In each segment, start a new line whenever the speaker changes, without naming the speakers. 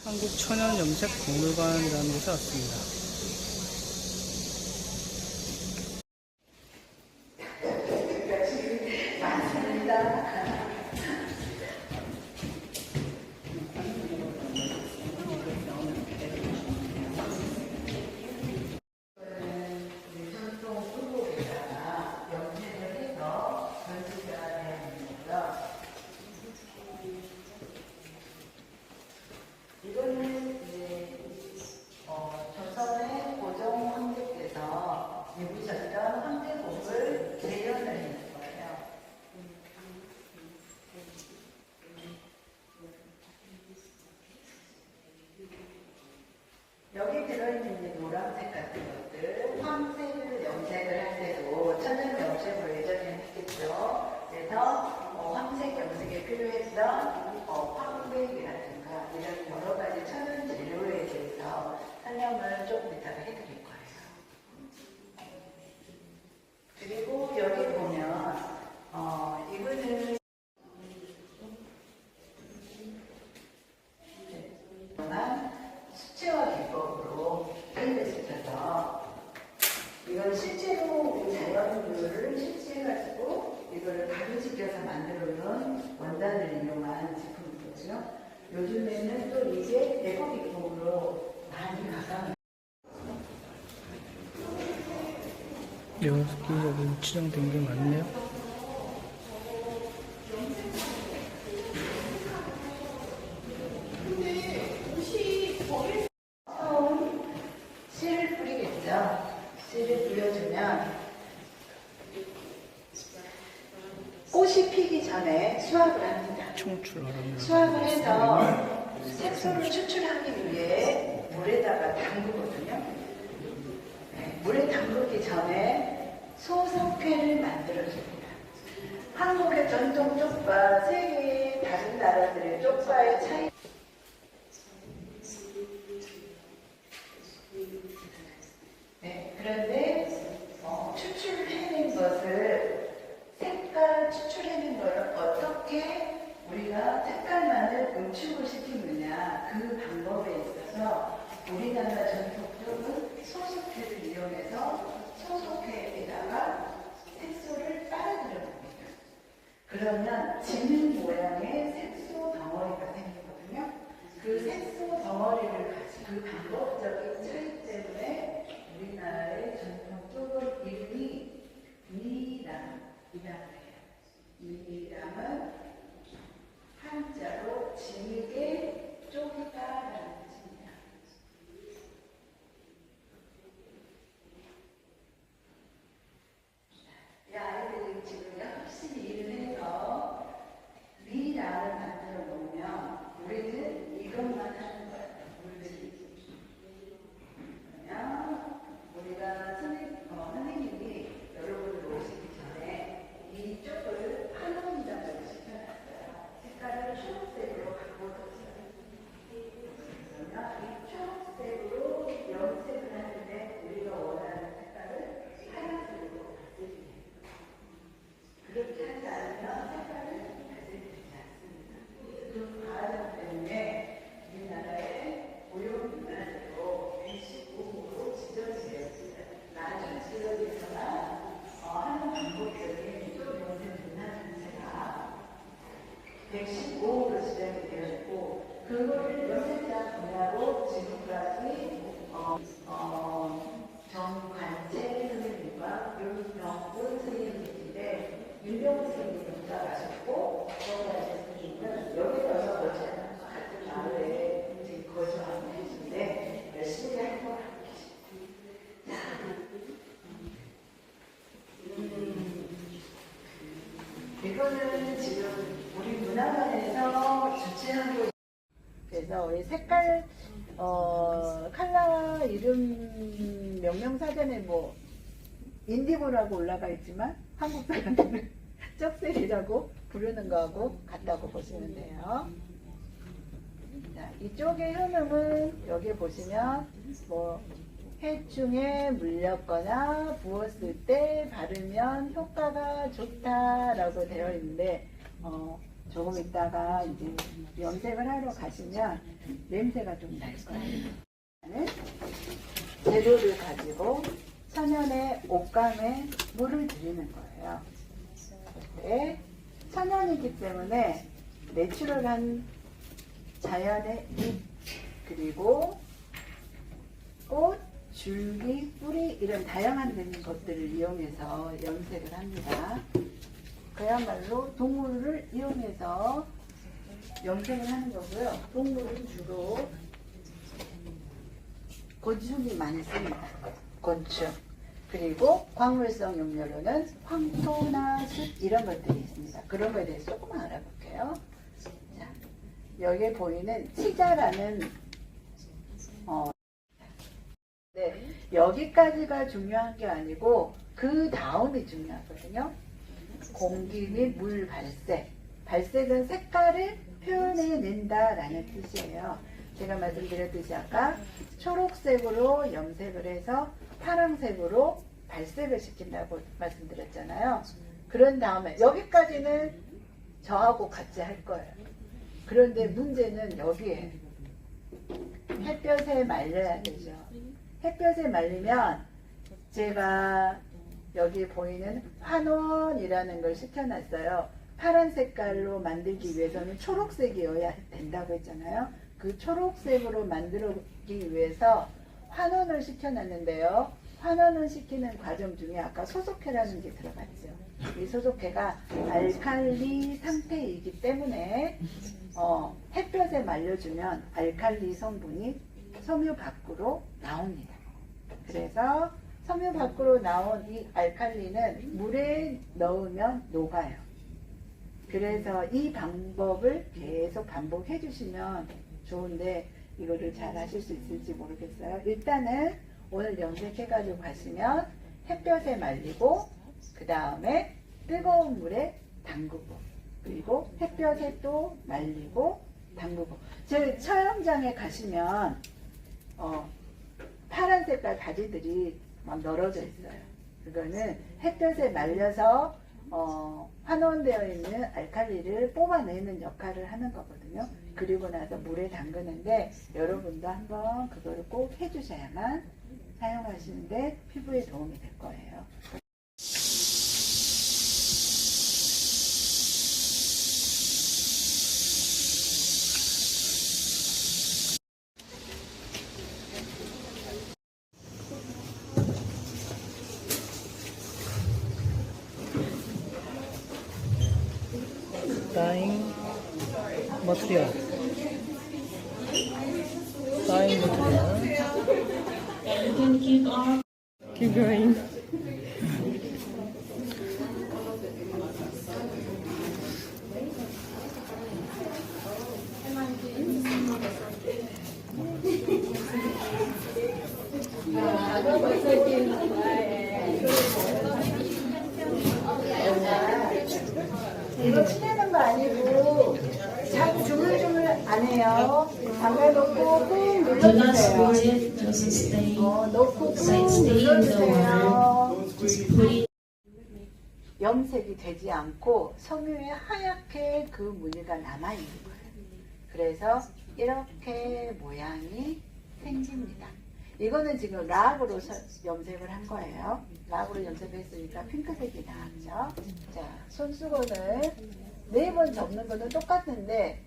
한국천연염색박물관이라는 곳에 왔습니다.
이거는 이제 조선의 고종 황제께서 입으셨던 황제복을 재현을 했는 거예요. 여기 들어있는 이제 노란색 같은 것들, 황색을 염색을 할 때도 천연 염색을 예전에 했겠죠. 그래서 황색 염색에 필요했던 황백이라든가 이런 여러 가지 천연 재료에 대해서 설명을 조금 이따가 해드릴 거예요. 그리고 여기 보면 이거는 수채화 기법으로 시켜서 이건 실제로 우리 자연물을 실제해가지고 이거를 가루지켜서 만들어놓은 원단을 이용한 제품이거든요. 요즘에는 또 이게 에코 기법으로 많이 가상.
여기 치장된 게 많네요.
씨를 뿌리겠죠. 씨를 뿌려주면 꽃이 피기 전에 수확을 합니다.
청출하라면
수확을 해서 색소를 추출하기 위해 물에다가 담그거든요. 네, 물에 담그기 전에 소석회를 만들어줍니다. 한국의 전통 쪽과 세계의 다른 나라들의 쪽과의 차이. 네, 그런데 추출해낸 것을 색깔 추출해낸 것을 어떻게 우리가 색깔만을 응축을 시키느냐 그 방법에 있어서 우리나라 전통적인 소속회를 이용해서 소속회에다가 색소를 빨아들여 봅니다. 그러면 지는 모양의 색소 덩어리가 생기거든요. 그 색소 덩어리를 가지고 그 방법적인 차이 때문에 우리나라의 전통적인 이름이 미남이라고 해요. 미남은 한자로 질게 쪼개다라는 뜻입니다. 이 아이들이 지금 열심히 일을 해서 미남을 만들어 놓으면 우리는 이것만 하는 거예요. 그러면 우리가 선생님이 여러분들 오시기 전에 이쪽을 환원장을 시켜놨어요. 색깔을 초록색으로 바꿔줬어요. 그러면 이 초록색으로 염색을 하는데 우리가 원하는 색깔을 하얀색으로 바꿔줍니다. 그렇게 하지 않으면 색깔을 발생되지 않습니다. 그 과정 때문에 우리나라의 고용 문화재로 119호로 지정이 되었습니다. 나중에 지정에서만 하는 방법적인 또 염색 문화 자체가 115호로 지정이 되었고 그거를 염색자 분야로 지금까지 정관채 선생님과 윤병훈 선생님인데 윤병훈 선생님이 돌아가셨고 정관채 선생님은 여기 와서 어제는 같은 마을에 지금 거주하고 계신데 열심히 활동을 하고 계십니다. 이거는 지금 우리 문화관에서 주최하고 그래서 우리 색깔 컬러 이름 명명사전에 뭐 인디고라고 올라가 있지만 한국 사람들은 쩍셀이라고 부르는 거하고 같다고 보시면 돼요. 자, 이쪽의 효능은 여기 보시면 뭐 해충에 물렸거나 부었을 때 바르면 효과가 좋다라고 되어 있는데 조금 있다가 이제 염색을 하러 가시면 냄새가 좀 날 거예요. 재료를 가지고 천연의 옷감에 물을 들이는 거예요. 그때 천연이기 때문에 내추럴한 자연의 잎, 그리고 꽃, 줄기, 뿌리 이런 다양한 것들을 이용해서 염색을 합니다. 그야말로 동물을 이용해서 염색을 하는 거고요. 동물은 주로 곤충이 많이 씁니다. 곤충. 그리고 광물성 용료로는 황토나 숯 이런 것들이 있습니다. 그런 거에 대해서 조금 알아볼게요. 자, 여기에 보이는 치자라는 네, 여기까지가 중요한 게 아니고 그 다음이 중요하거든요. 공기 및 물 발색. 발색은 색깔을 표현해낸다라는 뜻이에요. 제가 말씀드렸듯이 아까 초록색으로 염색을 해서 파란색으로 발색을 시킨다고 말씀드렸잖아요. 그런 다음에 여기까지는 저하고 같이 할 거예요. 그런데 문제는 여기에 햇볕에 말려야 되죠. 햇볕에 말리면 제가 여기 보이는 환원이라는 걸 시켜놨어요. 파란 색깔로 만들기 위해서는 초록색이어야 된다고 했잖아요. 그 초록색으로 만들기 위해서 환원을 시켜놨는데요. 환원을 시키는 과정 중에 아까 소속해라는 게 들어갔죠. 이 소속해가 알칼리 상태이기 때문에 햇볕에 말려주면 알칼리 성분이 섬유 밖으로 나옵니다. 그래서 섬유 밖으로 나온 이 알칼리는 물에 넣으면 녹아요. 그래서 이 방법을 계속 반복해 주시면 좋은데 이거를 잘 하실 수 있을지 모르겠어요. 일단은 오늘 염색해가지고 가시면 햇볕에 말리고 그 다음에 뜨거운 물에 담그고 그리고 햇볕에 또 말리고 담그고 제 촬영장에 가시면 파란 색깔 바지들이 막 널어져 있어요. 그거는 햇볕에 말려서 환원되어 있는 알칼리를 뽑아내는 역할을 하는 거거든요. 그리고 나서 물에 담그는데 여러분도 한번 그거를 꼭 해주셔야만 사용하시는데 피부에 도움이 될 거예요.
Dyeing material. Dyeing material.
You can keep on.
Keep going.
이거 치대는 거 아니고 자꾸 주물주물 안 해요. 담가놓고 꾹
Do not
눌러주세요.
squirt it, just stay
놓고
inside,
꾹
stay in the
눌러주세요.
water. Just put it.
염색이 되지 않고 섬유에 하얗게 그 무늬가 남아있는 거예요. 그래서 이렇게 모양이 생깁니다. 이거는 지금 락으로 염색을 한 거예요. 락으로 염색했으니까 핑크색이 나왔죠. 자, 손수건을 4번 접는 거는 똑같은데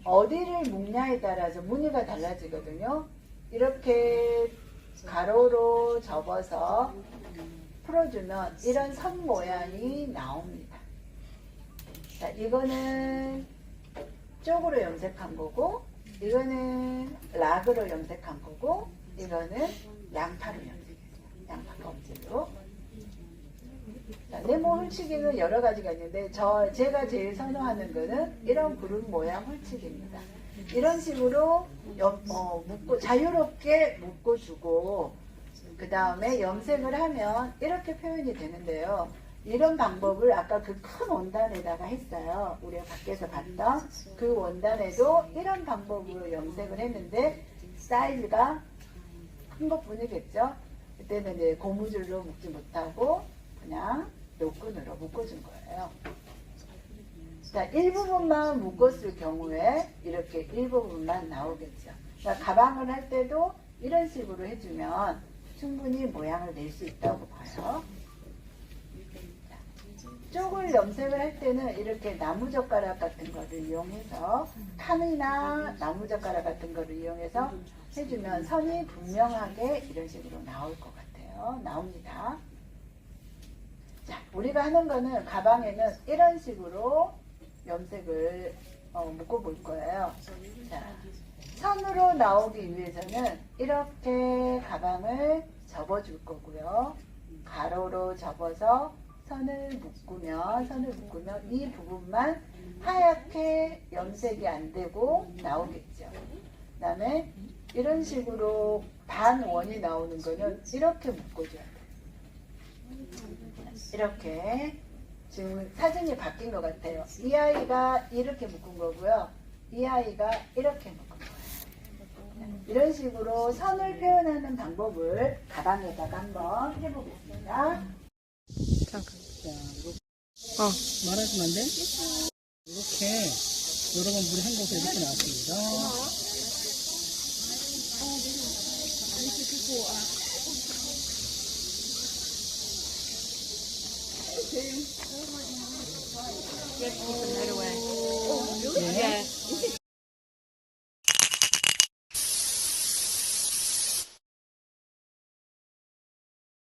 어디를 묶냐에 따라서 무늬가 달라지거든요. 이렇게 가로로 접어서 풀어주면 이런 선 모양이 나옵니다. 자, 이거는 쪽으로 염색한 거고 이거는 락으로 염색한 거고 이거는 양파로 염색했어요. 양파 껍질로. 네모 홀치기는 여러 가지가 있는데 제가 제일 선호하는 거는 이런 구름 모양 홀치기입니다. 이런 식으로 묶고 자유롭게 묶어주고 그 다음에 염색을 하면 이렇게 표현이 되는데요. 이런 방법을 아까 그 큰 원단에다가 했어요. 우리가 밖에서 봤던 그 원단에도 이런 방법으로 염색을 했는데 사이즈가 큰 것뿐이겠죠. 그때는 이제 고무줄로 묶지 못하고 그냥 노끈으로 묶어준 거예요. 자, 일부분만 묶었을 경우에 이렇게 일부분만 나오겠죠. 그러니까 가방을 할 때도 이런 식으로 해주면 충분히 모양을 낼 수 있다고 봐요. 쪽을 염색을 할 때는 이렇게 나무젓가락 같은 거를 이용해서 칸이나 나무젓가락 같은 거를 이용해서 해주면 선이 분명하게 이런 식으로 나올 것 같아요. 나옵니다. 자, 우리가 하는 거는 가방에는 이런 식으로 염색을 묶어볼 거예요. 자, 선으로 나오기 위해서는 이렇게 가방을 접어줄 거고요. 가로로 접어서 선을 묶으면 이 부분만 하얗게 염색이 안 되고 나오겠죠. 그 다음에 이런 식으로 반원이 나오는 거는 이렇게 묶어줘야 돼요. 이렇게 지금 사진이 바뀐 것 같아요. 이 아이가 이렇게 묶은 거고요. 이 아이가 이렇게 묶은 거예요. 이런 식으로 선을 표현하는 방법을 가방에다가 한번 해보겠습니다.
잠깐.
자, 이렇게
어.
말하시면 안 돼? 이렇게 여러 번 물이 한 곳에 이렇게 나왔습니다.
Right away.
네.